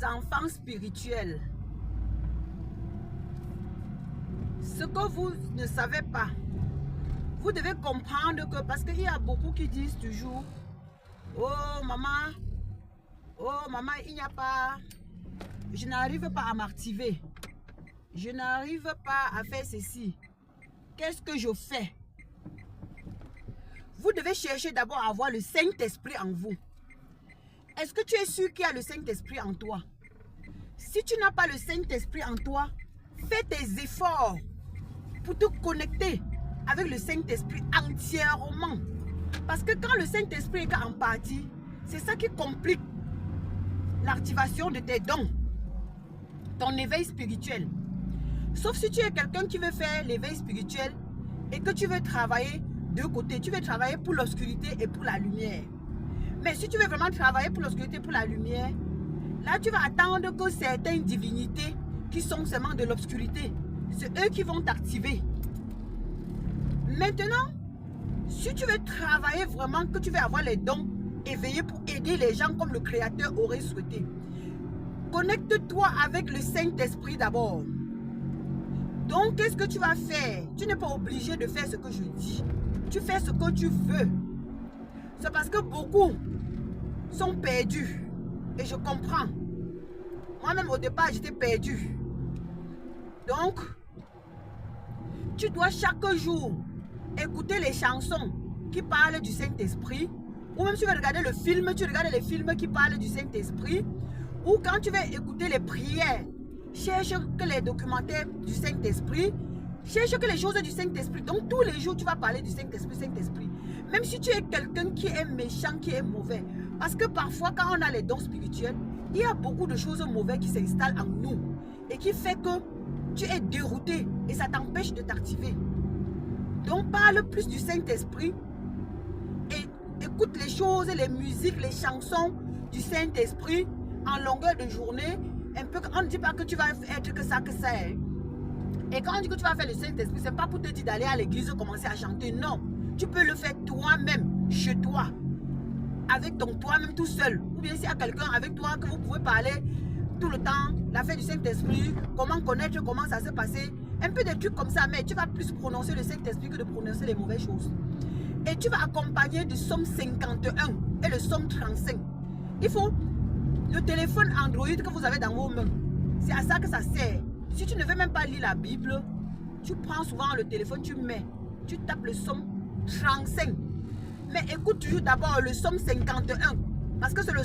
les enfants spirituels, ce que vous ne savez pas, vous devez comprendre que, parce qu'il y a beaucoup qui disent toujours, oh maman, il n'y a pas, je n'arrive pas à m'activer, je n'arrive pas à faire ceci, qu'est-ce que je fais? Vous devez chercher d'abord à avoir le Saint-Esprit en vous. Est-ce que tu es sûr qu'il y a le Saint-Esprit en toi? Si tu n'as pas le Saint-Esprit en toi, fais tes efforts pour te connecter avec le Saint-Esprit entièrement. Parce que quand le Saint-Esprit est en partie, c'est ça qui complique l'activation de tes dons, ton éveil spirituel. Sauf si tu es quelqu'un qui veut faire l'éveil spirituel et que tu veux travailler de côté. Tu veux travailler pour l'obscurité et pour la lumière. Mais si tu veux vraiment travailler pour l'obscurité et pour la lumière, là tu vas attendre que certaines divinités qui sont seulement de l'obscurité, c'est eux qui vont t'activer. Maintenant, si tu veux travailler vraiment, que tu veux avoir les dons éveillés pour aider les gens comme le Créateur aurait souhaité, connecte-toi avec le Saint-Esprit d'abord. Donc, qu'est-ce que tu vas faire? Tu n'es pas obligé de faire ce que je dis. Tu fais ce que tu veux. C'est parce que beaucoup sont perdus. Et je comprends. Moi-même, au départ, j'étais perdu. Donc, tu dois chaque jour écouter les chansons qui parlent du Saint-Esprit. Ou même tu vas regarder le film, tu regardes les films qui parlent du Saint-Esprit. Ou quand tu vas écouter les prières, cherche que les documentaires du Saint-Esprit. Cherche que les choses du Saint-Esprit. Donc tous les jours tu vas parler du Saint-Esprit, Saint-Esprit. Même si tu es quelqu'un qui est méchant, qui est mauvais. Parce que parfois quand on a les dons spirituels, il y a beaucoup de choses mauvaises qui s'installent en nous. Et qui fait que tu es dérouté et ça t'empêche de t'activer. Donc parle plus du Saint-Esprit. Et écoute les choses, les musiques, les chansons du Saint-Esprit en longueur de journée. Un peu, on ne dit pas que tu vas être que ça, que ça est. Et quand on dit que tu vas faire le Saint-Esprit, ce n'est pas pour te dire d'aller à l'église et commencer à chanter. Non. Tu peux le faire toi-même, chez toi. Avec ton toi-même tout seul. Ou bien s'il y a quelqu'un avec toi que vous pouvez parler tout le temps. La fête du Saint-Esprit, comment connaître, comment ça s'est passé. Un peu de trucs comme ça, mais tu vas plus prononcer le Saint-Esprit que de prononcer les mauvaises choses. Et tu vas accompagner du psaume 51 et le psaume 35. Il faut le téléphone Android que vous avez dans vos mains. C'est à ça que ça sert. Si tu ne veux même pas lire la Bible, tu prends souvent le téléphone, tu tapes le psaume 35. Mais écoute toujours d'abord le psaume 51. Parce que c'est le